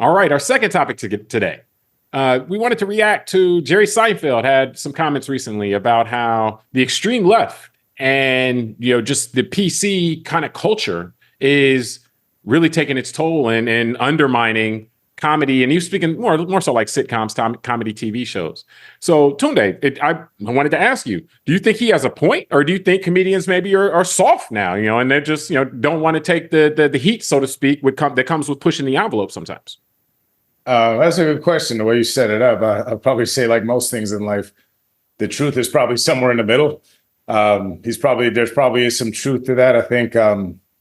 All right, our second topic today. We wanted to react to Jerry Seinfeld had some comments recently about how the extreme left and just the PC kind of culture is really taking its toll and undermining comedy. And he was speaking more so like sitcoms, comedy TV shows. So Tunde, I wanted to ask you, do you think he has a point, or do you think comedians maybe are soft now, and they're just, don't want to take the heat, so to speak, that comes with pushing the envelope sometimes? That's a good question. The way you set it up, I'll probably say, like most things in life, the truth is probably somewhere in the middle. There's probably some truth to that. I think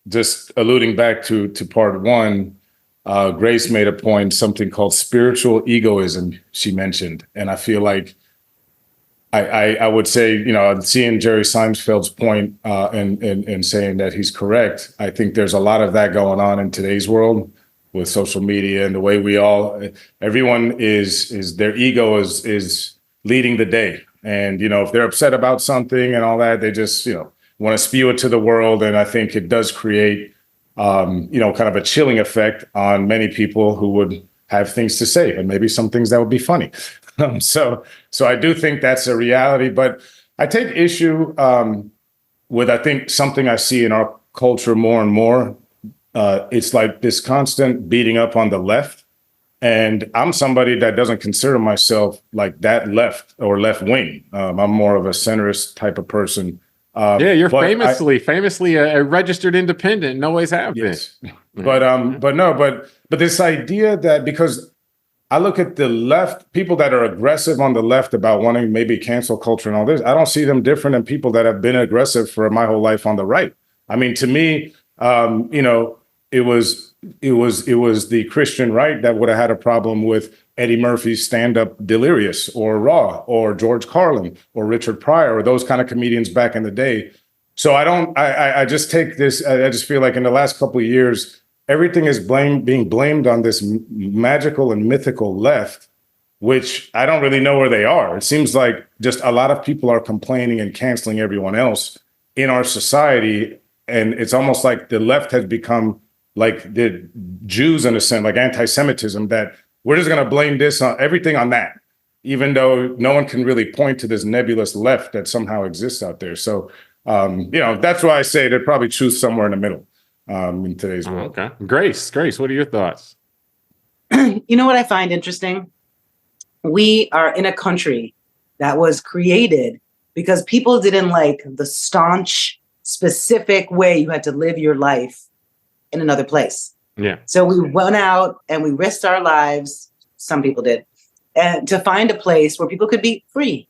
just alluding back to part one, Grace made a point, something called spiritual egoism, she mentioned. And I feel like I would say, seeing Jerry Seinfeld's point and saying that he's correct, I think there's a lot of that going on in today's world with social media and the way everyone is their ego is leading the day. And, if they're upset about something and all that, they just, want to spew it to the world. And I think it does create, kind of a chilling effect on many people who would have things to say, and maybe some things that would be funny. So I do think that's a reality, but I take issue with, I think, something I see in our culture more and more. It's like this constant beating up on the left. And I'm somebody that doesn't consider myself like that left or left wing. I'm more of a centrist type of person. You're famously a registered independent and always have been. Yes. But this idea that, because I look at the left, people that are aggressive on the left about wanting maybe cancel culture and all this, I don't see them different than people that have been aggressive for my whole life on the right. I mean, to me, it was the Christian right that would have had a problem with Eddie Murphy's stand-up Delirious or Raw or George Carlin or Richard Pryor or those kind of comedians back in the day. So I just take this, I just feel like in the last couple of years, everything is being blamed on this magical and mythical left, which I don't really know where they are. It seems like just a lot of people are complaining and canceling everyone else in our society. And it's almost like the left has become like the Jews in a sense, like anti-Semitism, that we're just going to blame everything on that, even though no one can really point to this nebulous left that somehow exists out there. So, that's why I say they're probably truth somewhere in the middle in today's world. Okay. Grace, what are your thoughts? You know what I find interesting? We are in a country that was created because people didn't like the staunch, specific way you had to live your life in another place. Yeah. So we went out and we risked our lives, some people did, and to find a place where people could be free.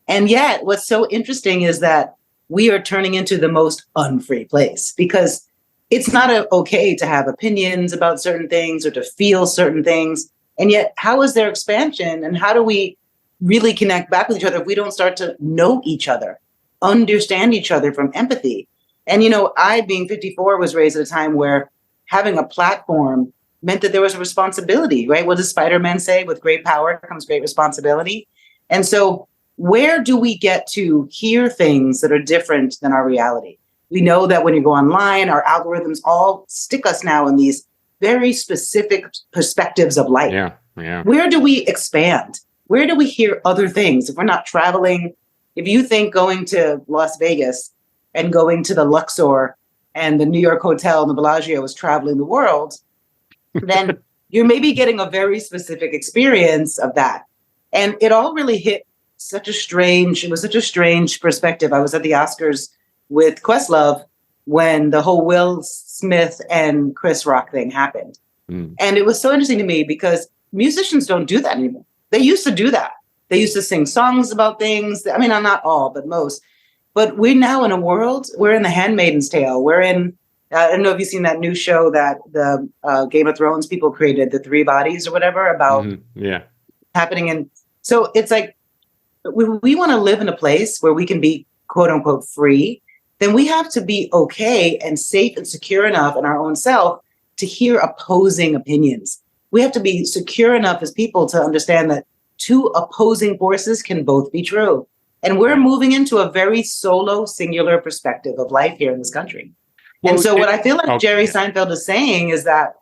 And yet what's so interesting is that we are turning into the most unfree place, because it's not okay to have opinions about certain things or to feel certain things. And yet, how is there expansion, and how do we really connect back with each other if we don't start to know each other, understand each other from empathy? And, I, being 54, was raised at a time where having a platform meant that there was a responsibility, right? What does Spider-Man say? With great power comes great responsibility. And so where do we get to hear things that are different than our reality? We know that when you go online, our algorithms all stick us now in these very specific perspectives of life. Yeah. Where do we expand? Where do we hear other things? If we're not traveling, if you think going to Las Vegas and going to the Luxor and the New York Hotel and the Bellagio is traveling the world, then you're maybe getting a very specific experience of that. And it all really hit such a strange perspective. I was at the Oscars with Questlove when the whole Will Smith and Chris Rock thing happened. And it was so interesting to me because musicians don't do that anymore. They used to do that. They used to sing songs about things. I mean, not all, but most. But we're now in a world, we're in The Handmaid's Tale. We're in, I don't know if you've seen that new show that the Game of Thrones people created, The Three Bodies or whatever, about happening. And so it's like, we want to live in a place where we can be quote unquote free, then we have to be okay and safe and secure enough in our own self to hear opposing opinions. We have to be secure enough as people to understand that two opposing forces can both be true. And we're moving into a very solo, singular perspective of life here in this country. Well, and so what I feel like Jerry Seinfeld is saying is that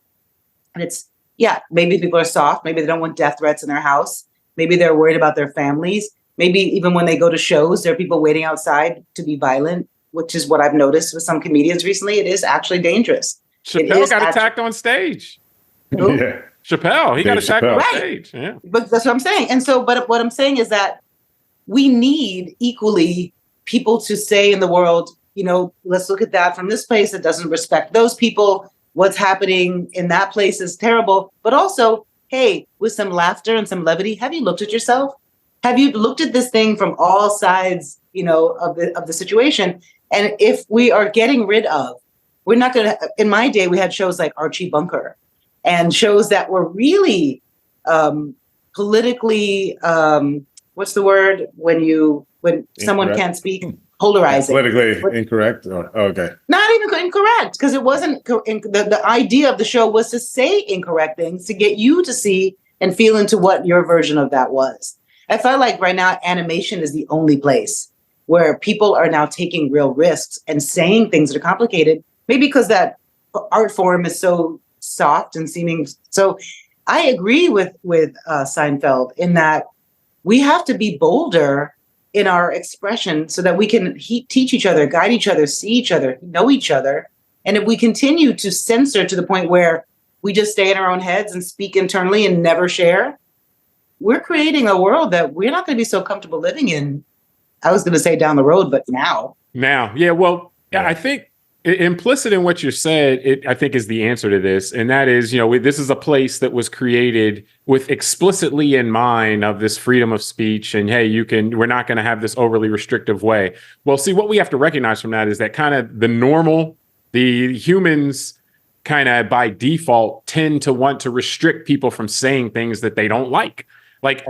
it's yeah, maybe people are soft. Maybe they don't want death threats in their house. Maybe they're worried about their families. Maybe even when they go to shows, there are people waiting outside to be violent, which is what I've noticed with some comedians recently. It is actually dangerous. Chappelle got attacked on stage. Who? Yeah. Chappelle, he got Dave attacked Chappelle. on Right. stage. Yeah. But that's what I'm saying. And so, but what I'm saying is that we need equally people to say in the world, you know, let's look at that from this place that doesn't respect those people. What's happening in that place is terrible. But also, hey, with some laughter and some levity, have you looked at yourself? Have you looked at this thing from all sides, you know, of the situation? And if we are getting rid of, we're not going to, in my day, we had shows like Archie Bunker and shows that were really politically, what's the word when someone Incorrect. can't speak? Polarizing. Politically incorrect. Okay. Not even incorrect, because it wasn't the idea of the show was to say incorrect things to get you to see and feel into what your version of that was. I felt like right now animation is the only place where people are now taking real risks and saying things that are complicated, maybe because that art form is so soft and seeming. So I agree with Seinfeld in that we have to be bolder in our expression so that we can teach each other, guide each other, see each other, know each other. And if we continue to censor to the point where we just stay in our own heads and speak internally and never share, we're creating a world that we're not going to be so comfortable living in. I was going to say down the road, but now. Yeah. Well, I think implicit in what you said, I think is the answer to this. And that is, you know, this is a place that was created with explicitly in mind of this freedom of speech. And hey, we're not going to have this overly restrictive way. Well, see, what we have to recognize from that is that kind of the humans kind of by default tend to want to restrict people from saying things that they don't like. Like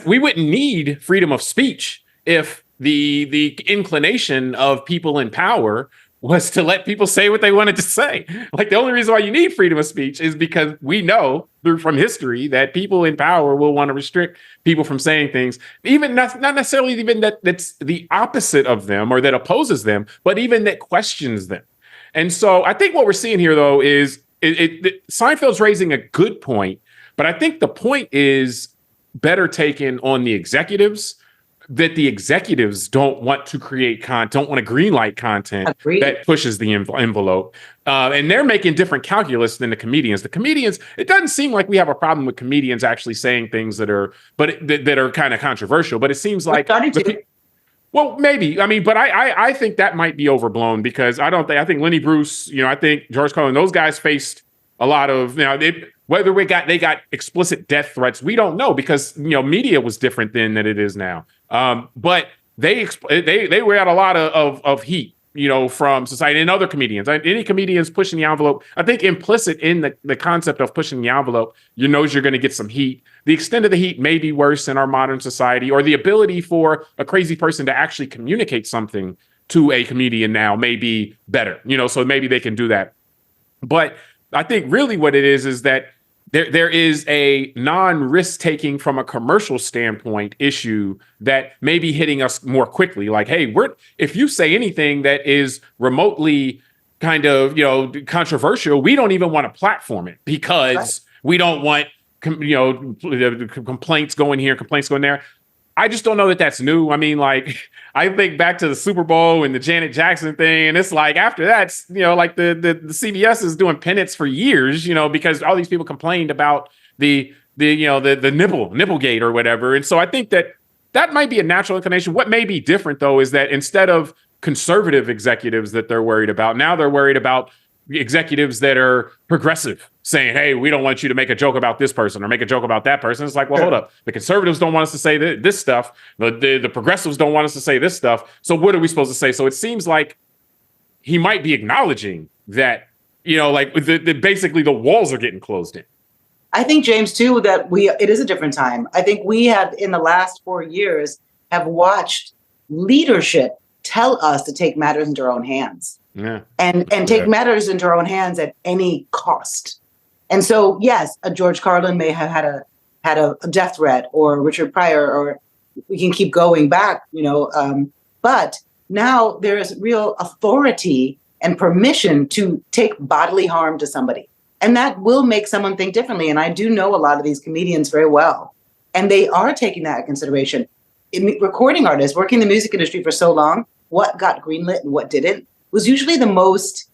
we wouldn't need freedom of speech if the inclination of people in power was to let people say what they wanted to say. Like the only reason why you need freedom of speech is because we know from history that people in power will want to restrict people from saying things, even not necessarily even that's the opposite of them or that opposes them, but even that questions them. And so I think what we're seeing here, though, is Seinfeld's raising a good point, but I think the point is better taken on the executives, that the executives don't want to create content, don't want to greenlight content that pushes the envelope. And they're making different calculus than the comedians. The comedians, it doesn't seem like we have a problem with comedians actually saying things that are kind of controversial, but it seems like well, maybe. I mean, but I think that might be overblown because I think Lenny Bruce, you know, I think George Carlin, those guys faced a lot of, you know, whether they got explicit death threats, we don't know because, you know, media was different then than it is now. But they were at a lot of heat, you know, from society and other comedians. Any comedians pushing the envelope, I think implicit in the concept of pushing the envelope, you know, you're going to get some heat. The extent of the heat may be worse in our modern society, or the ability for a crazy person to actually communicate something to a comedian now may be better, you know, so maybe they can do that. But I think really what it is that there is a non-risk taking from a commercial standpoint issue that may be hitting us more quickly. Like, hey, if you say anything that is remotely kind of, you know, controversial, we don't even want to platform it because we don't want, you know, complaints going here, complaints going there. I just don't know that that's new. I mean, like, I think back to the Super Bowl and the Janet Jackson thing, and it's like after that, you know, like the CBS is doing penance for years, you know, because all these people complained about the nipplegate or whatever. And so I think that might be a natural inclination. What may be different, though, is that instead of conservative executives that they're worried about, now they're worried about executives that are progressive saying, hey, we don't want you to make a joke about this person or make a joke about that person. It's like, well, hold up. The conservatives don't want us to say this stuff. The progressives don't want us to say this stuff. So what are we supposed to say? So it seems like he might be acknowledging that, you know, like basically the walls are getting closed in. I think, James, too, that it is a different time. I think we have in the last 4 years have watched leadership tell us to take matters into our own hands. Yeah. And take matters into our own hands at any cost. And so, yes, a George Carlin may have had a death threat, or Richard Pryor, or we can keep going back, you know. But now there is real authority and permission to take bodily harm to somebody. And that will make someone think differently. And I do know a lot of these comedians very well. And they are taking that into consideration. Recording artists, working in the music industry for so long, what got greenlit and what didn't was usually the most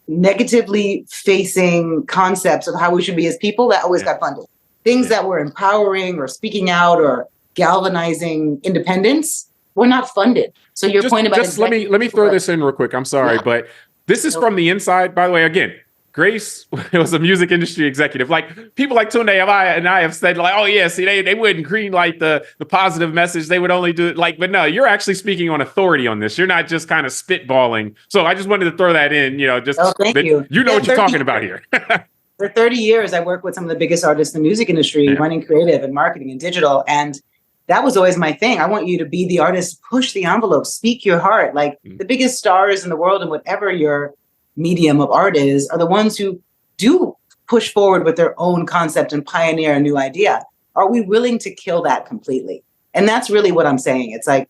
negatively facing concepts of how we should be as people that always got funded. Things that were empowering or speaking out or galvanizing independence were not funded. So your point about let me throw this in real quick. I'm sorry, but this is from the inside. By the way, again, Grace was a music industry executive. Like people like Tunde and I have said, like, oh yeah, see, they wouldn't green light the positive message. They would only do it like, but no, you're actually speaking on authority on this. You're not just kind of spitballing. So I just wanted to throw that in, just thank you. You know what you're talking about here. For 30 years, I worked with some of the biggest artists in the music industry, running creative and marketing and digital. And that was always my thing. I want you to be the artist, push the envelope, speak your heart. Like the biggest stars in the world and whatever your medium of art is, are the ones who do push forward with their own concept and pioneer a new idea. Are we willing to kill that completely? And that's really what I'm saying. It's like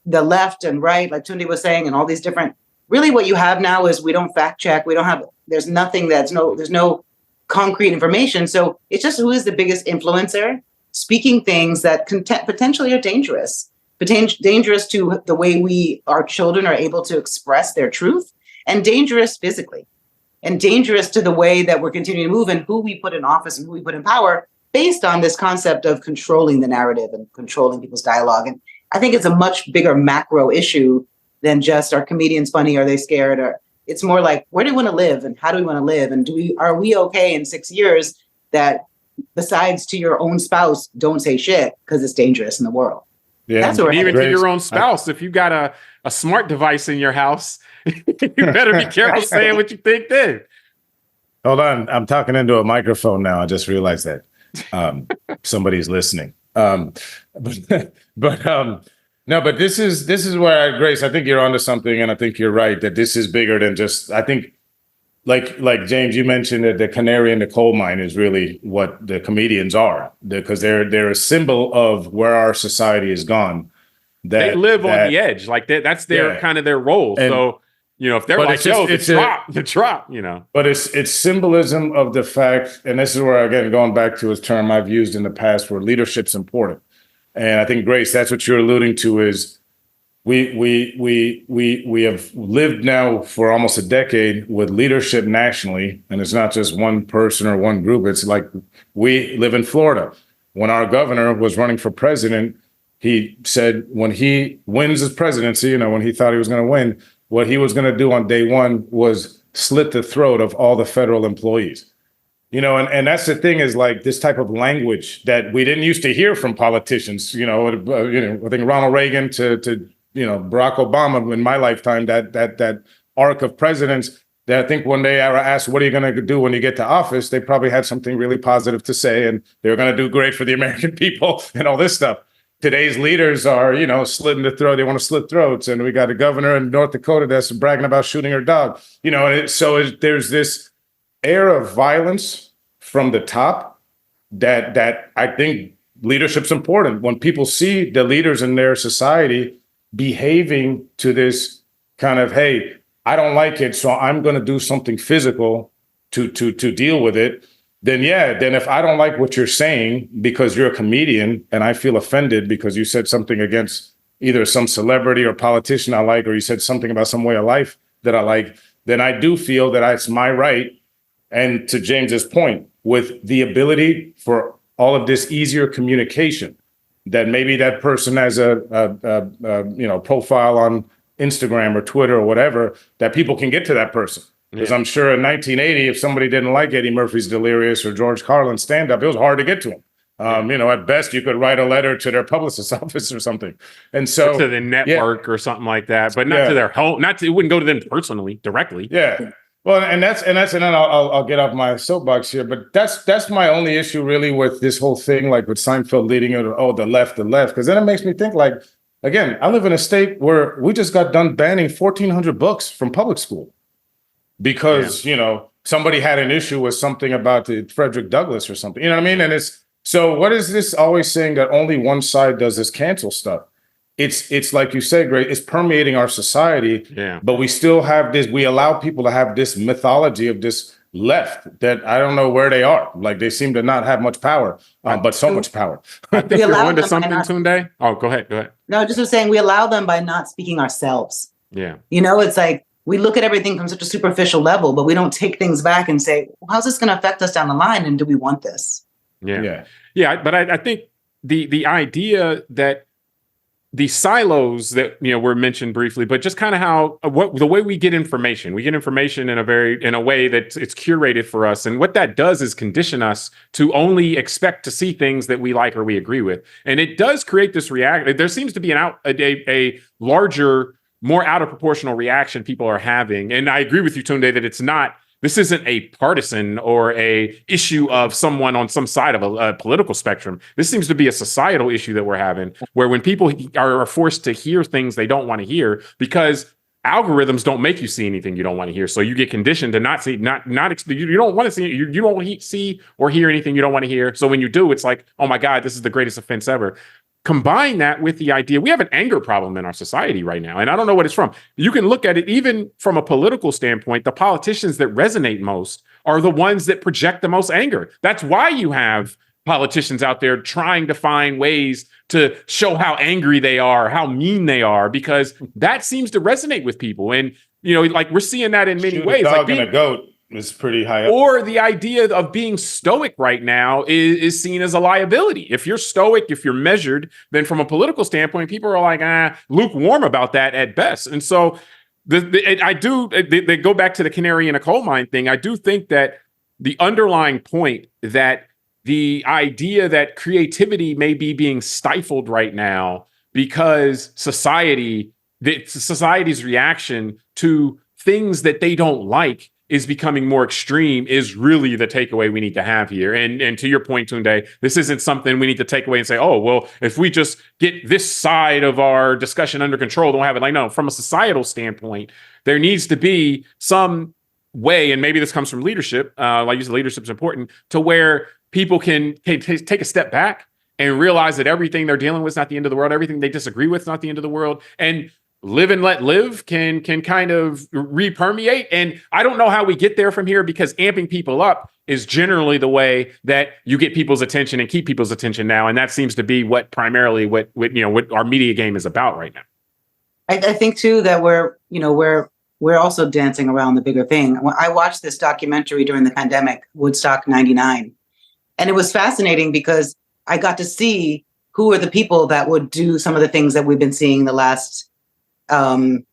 the left and right, like Tunde was saying, and all these different, really what you have now is we don't fact check. There's nothing there's no concrete information. So it's just who is the biggest influencer speaking things that potentially are dangerous to the way our children are able to express their truth, and dangerous physically, and dangerous to the way that we're continuing to move and who we put in office and who we put in power based on this concept of controlling the narrative and controlling people's dialogue. And I think it's a much bigger macro issue than just, are comedians funny? Are they scared? Or it's more like, where do we want to live and how do we want to live? And are we okay in 6 years that besides to your own spouse, don't say shit because it's dangerous in the world? Yeah, that's what even to your own spouse. If you got a smart device in your house, you better be careful saying what you think then. Hold on. I'm talking into a microphone now. I just realized that somebody's listening. No, but this is where Grace, I think you're onto something, and I think you're right that this is bigger than just, I think like James, you mentioned that the canary in the coal mine is really what the comedians are, because they're a symbol of where our society has gone. They live on the edge, like that's their kind of their role. And, so if they're like, yo, the drop, But it's symbolism of the fact, and this is where, again, going back to his term I've used in the past, where leadership's important. And I think, Grace, that's what you're alluding to, is we have lived now for almost a decade with leadership nationally, and it's not just one person or one group. It's like, we live in Florida. When our governor was running for president, he said when he wins his presidency, when he thought he was going to win, what he was going to do on day one was slit the throat of all the federal employees. And that's the thing, is like this type of language that we didn't used to hear from politicians. I think Ronald Reagan to Barack Obama in my lifetime, that arc of presidents, that I think when they are asked, what are you going to do when you get to office, they probably had something really positive to say, and they were going to do great for the American people and all this stuff. Today's leaders are, slitting the throat. They want to slit throats. And we got a governor in North Dakota that's bragging about shooting her dog, there's this air of violence from the top that I think leadership's important. When people see the leaders in their society behaving to this kind of, hey, I don't like it, so I'm going to do something physical to deal with it, then if I don't like what you're saying because you're a comedian and I feel offended because you said something against either some celebrity or politician I like, or you said something about some way of life that I like, then I do feel that it's my right. And to James's point, with the ability for all of this easier communication, that maybe that person has a profile on Instagram or Twitter or whatever, that people can get to that person. Because I'm sure in 1980, if somebody didn't like Eddie Murphy's Delirious or George Carlin's stand-up, it was hard to get to him. At best, you could write a letter to their publicist's office or something. And so to the network or something like that, but not to their home. It wouldn't go to them personally, directly. Yeah. Well, and then I'll get off my soapbox here, but that's my only issue really with this whole thing, like with Seinfeld leading it, the left, because then it makes me think, like, again, I live in a state where we just got done banning 1,400 books from public school because, somebody had an issue with something about the Frederick Douglass or something, you know what I mean? And so what is this always saying that only one side does this cancel stuff? it's like you said, Greg, it's permeating our society. Yeah. But we still have this, we allow people to have this mythology of this left that I don't know where they are. Like they seem to not have much power, but so much power. I think you're onto something, Tunde. Oh, go ahead. No, just was saying we allow them by not speaking ourselves. Yeah. You know, it's like we look at everything from such a superficial level, but we don't take things back and say, well, how's this going to affect us down the line? And do we want this? Yeah. But I think the idea that the silos that were mentioned briefly, but just kind of how the way we get information in a way that it's curated for us, and what that does is condition us to only expect to see things that we like or we agree with, and it does create this reaction. There seems to be a larger, more out of proportional reaction people are having, and I agree with you, Tunde, that it's not. This isn't a partisan or a issue of someone on some side of a political spectrum. This seems to be a societal issue that we're having, where when people are forced to hear things they don't want to hear, because algorithms don't make you see anything you don't want to hear. So you get conditioned to not see, you don't want to see, you don't see or hear anything you don't want to hear. So when you do, it's like, oh my God, this is the greatest offense ever. Combine that with the idea we have an anger problem in our society right now. And I don't know what it's from. You can look at it even from a political standpoint. The politicians that resonate most are the ones that project the most anger. That's why you have politicians out there trying to find ways to show how angry they are, how mean they are, because that seems to resonate with people. And, like we're seeing that in many ways. A dog and a goat is pretty high up. Or the idea of being stoic right now is seen as a liability. If you're stoic, if you're measured, then from a political standpoint, people are like, lukewarm about that at best. And so they go back to the canary in a coal mine thing. I do think that the underlying point that the idea that creativity may be being stifled right now because society's reaction to things that they don't like is becoming more extreme is really the takeaway we need to have here. And to your point, Tunde, this isn't something we need to take away and say, oh, well, if we just get this side of our discussion under control, don't have it. Like, no, from a societal standpoint, there needs to be some way, and maybe this comes from leadership, like you said, leadership is important, to where people can take a step back and realize that everything they're dealing with is not the end of the world. Everything they disagree with is not the end of the world. And live and let live can kind of re-permeate. And I don't know how we get there from here, because amping people up is generally the way that you get people's attention and keep people's attention now. And that seems to be what primarily what our media game is about right now. I think too that we're also dancing around the bigger thing. I watched this documentary during the pandemic, Woodstock 99. And it was fascinating because I got to see who are the people that would do some of the things that we've been seeing the last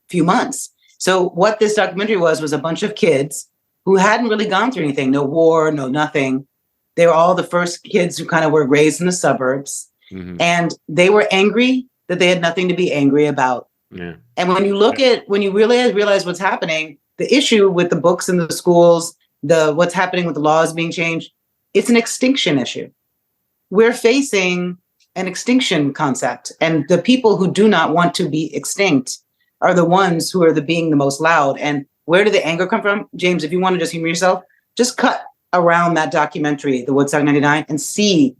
few months. So what this documentary was a bunch of kids who hadn't really gone through anything, no war, no nothing. They were all the first kids who kind of were raised in the suburbs, and they were angry that they had nothing to be angry about. Yeah. And when you really realize what's happening, the issue with the books in the schools, what's happening with the laws being changed, it's an extinction issue. We're facing an extinction concept, and the people who do not want to be extinct are the ones who are being the most loud. And where did the anger come from? James, if you want to just humor yourself, just cut around that documentary, the Woodstock 99, and see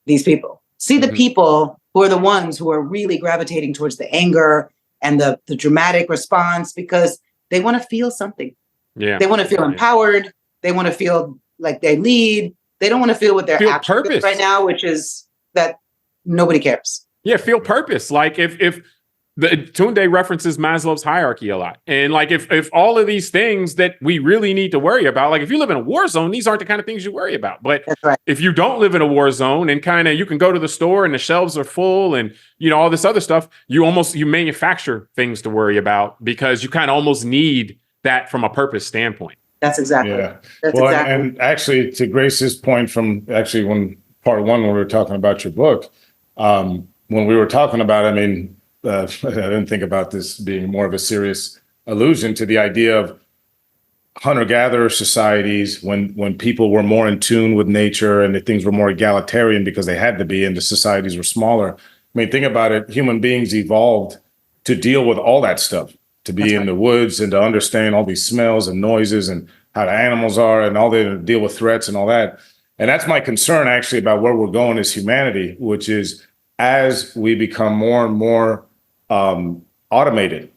these people. See the people who are the ones who are really gravitating towards the anger and the dramatic response, because they want to feel something. Yeah. They want to feel empowered. They want to feel like they lead. They don't want to feel what their actual purpose right now, which is that nobody cares. Yeah, feel purpose. Like if the Tunde references Maslow's hierarchy a lot. And like if all of these things that we really need to worry about, like if you live in a war zone, these aren't the kind of things you worry about. But if you don't live in a war zone and kind of you can go to the store and the shelves are full and all this other stuff, you manufacture things to worry about because you kind of almost need that from a purpose standpoint. That's exactly. Yeah. And actually to Grace's point from when part one, when we were talking about your book, when we were talking about, I didn't think about this being more of a serious allusion to the idea of hunter-gatherer societies when people were more in tune with nature and things were more egalitarian because they had to be, and the societies were smaller. Think about it. Human beings evolved to deal with all that stuff, to be in the woods and to understand all these smells and noises and how the animals are and all they deal with threats and all that. And that's my concern actually about where we're going as humanity, which is as we become more and more automated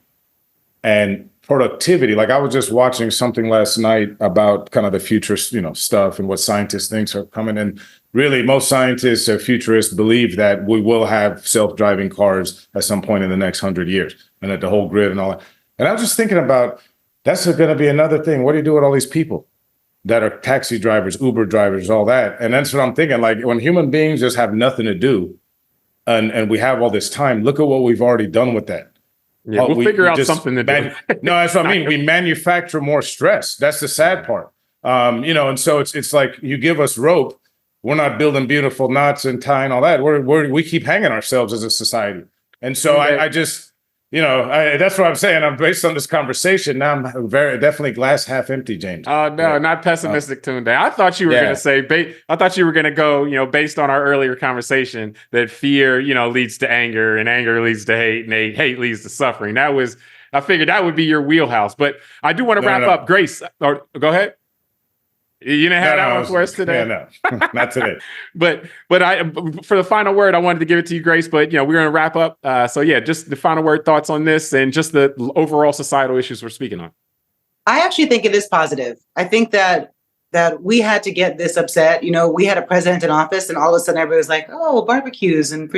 and productivity. Like I was just watching something last night about kind of the future, stuff and what scientists think are coming. And really, most scientists or futurists believe that we will have self-driving cars at some point in the next 100 years, and that the whole grid and all that. And I was just thinking about, that's going to be another thing. What do you do with all these people that are taxi drivers, Uber drivers, all that? And that's what I'm thinking. Like when human beings just have nothing to do, and we have all this time, look at what we've already done with that. Yeah, we'll figure out something to do. No, that's what I mean. We manufacture more stress. That's the sad part. And so it's like you give us rope. We're not building beautiful knots and tying all that. We keep hanging ourselves as a society. And so I just, that's what I'm saying. I'm based on this conversation. Now I'm definitely glass half empty, James. Oh, no, not pessimistic, Tunde. I thought you were going to say, I thought you were going to go, based on our earlier conversation, that fear, leads to anger, and anger leads to hate, and hate leads to suffering. I figured that would be your wheelhouse. But I do want to wrap up. Grace, or go ahead. You didn't have that one for us today? Yeah, no, not today. but for the final word, I wanted to give it to you, Grace, but we're going to wrap up. Just the final word, thoughts on this and just the overall societal issues we're speaking on. I actually think it is positive. I think that we had to get this upset. We had a president in office and all of a sudden everybody was like, oh, barbecues and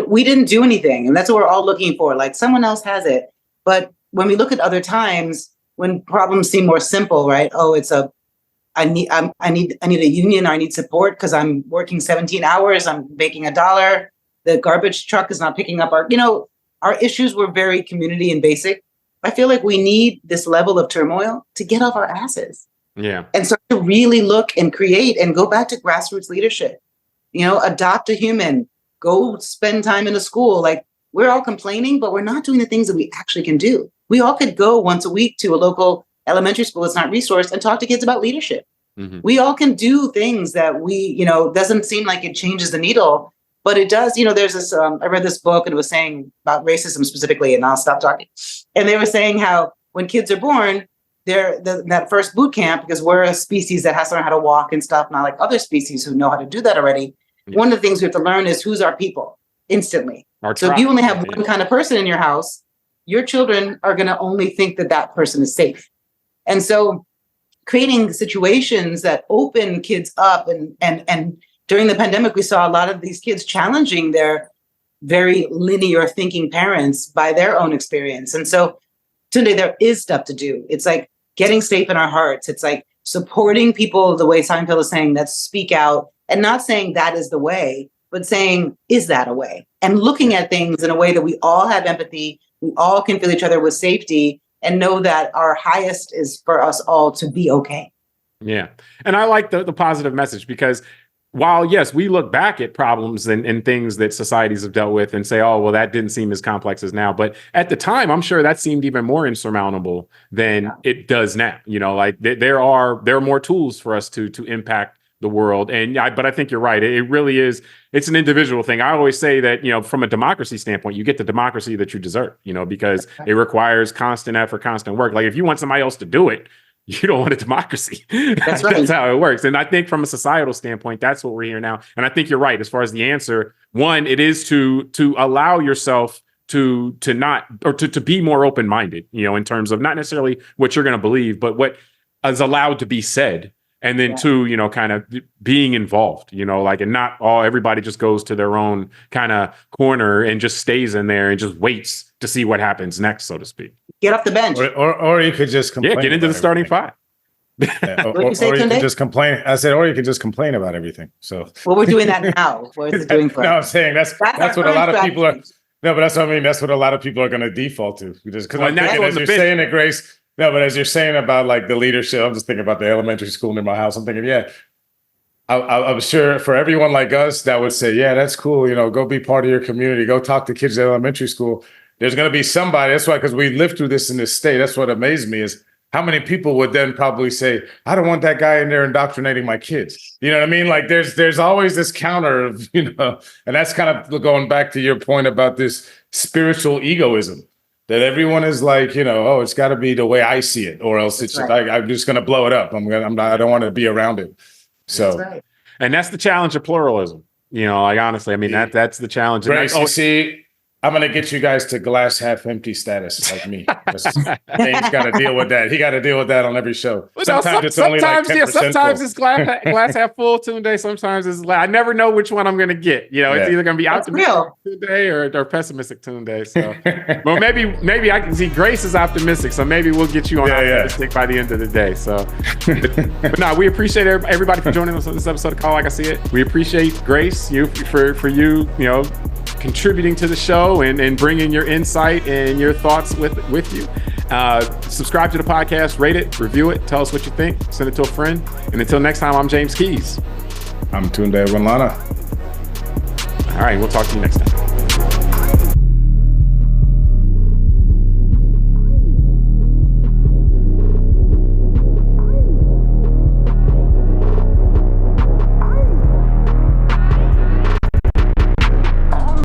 we didn't do anything. And that's what we're all looking for. Like someone else has it. But when we look at other times when problems seem more simple, right? Oh, I need a union, or I need support because I'm working 17 hours, I'm making $1. The garbage truck is not picking up our issues were very community and basic. I feel like we need this level of turmoil to get off our asses. Yeah. And so to really look and create and go back to grassroots leadership, adopt a human, go spend time in a school. Like we're all complaining, but we're not doing the things that we actually can do. We all could go once a week to a local elementary school that's not resourced and talk to kids about leadership. Mm-hmm. We all can do things that doesn't seem like it changes the needle, but it does. There's this, I read this book and it was saying about racism specifically, and I'll stop talking. And they were saying how when kids are born, they're that first boot camp, because we're a species that has to learn how to walk and stuff, not like other species who know how to do that already. Yeah. One of the things we have to learn is who's our people instantly. So if you only have one kind of person in your house, your children are going to only think that person is safe. And so creating situations that open kids up and during the pandemic, we saw a lot of these kids challenging their very linear thinking parents by their own experience. And so today there is stuff to do. It's like getting safe in our hearts. It's like supporting people the way Seinfeld is saying, that speak out, and not saying that is the way, but saying, is that a way? And looking at things in a way that we all have empathy, we all can feel each other with safety, and know that our highest is for us all to be okay. Yeah. And I like the positive message, because while, yes, we look back at problems and things that societies have dealt with and say, oh, well, that didn't seem as complex as now. But at the time, I'm sure that seemed even more insurmountable than it does now. Like there are more tools for us to impact the world. But I think you're right. It really is. It's an individual thing. I always say that, from a democracy standpoint, you get the democracy that you deserve, because it requires constant effort, constant work. Like if you want somebody else to do it, you don't want a democracy. That's right. That's how it works. And I think from a societal standpoint, that's what we're here now. And I think you're right. As far as the answer, one, it is to allow yourself to not, or to be more open-minded, in terms of not necessarily what you're going to believe, but what is allowed to be said. And then two, kind of being involved, and not everybody just goes to their own kind of corner and just stays in there and just waits to see what happens next, so to speak. Get off the bench. Or you could just complain. Yeah, get into the starting five. Yeah, or you can just complain. I said, or you can just complain about everything. So well, we're doing that now. What is it doing for us? No, I'm saying that's what a lot of people are. No, but that's what I mean. That's what a lot of people are going to default to. Because I'm thinking, as you're saying it, Grace. No, but as you're saying about like the leadership, I'm just thinking about the elementary school near my house. I'm thinking, I'm sure for everyone like us that would say, yeah, that's cool. Go be part of your community. Go talk to kids at elementary school. There's going to be somebody. That's why, because we lived through this in this state. That's what amazed me is how many people would then probably say, I don't want that guy in there indoctrinating my kids. You know what I mean? Like there's always this counter of, and that's kind of going back to your point about this spiritual egoism. That everyone is like, oh, it's got to be the way I see it, or else it's right. I'm just going to blow it up. I don't want to be around it. So, that's right. And that's the challenge of pluralism. Honestly, I mean that's the challenge. Grace, you see, I'm gonna get you guys to glass half empty status like me. James got to deal with that. He got to deal with that on every show. Well, sometimes it's only like 10% sometimes full. It's glass half full Tunde. Sometimes it's I never know which one I'm gonna get. You know, it's either gonna be optimistic Tunde or pessimistic Tunde. So, well, maybe I can see Grace is optimistic, so maybe we'll get you on optimistic by the end of the day. So, but no, we appreciate everybody for joining us on this episode of Call Like I See It. We appreciate Grace, you for you know, contributing to the show and bringing your insight and your thoughts with you. Subscribe to the podcast, rate it, review it, tell us what you think, send it to a friend. And until next time, I'm James Keys. I'm Tunde Ogunlana. All right, we'll talk to you next time.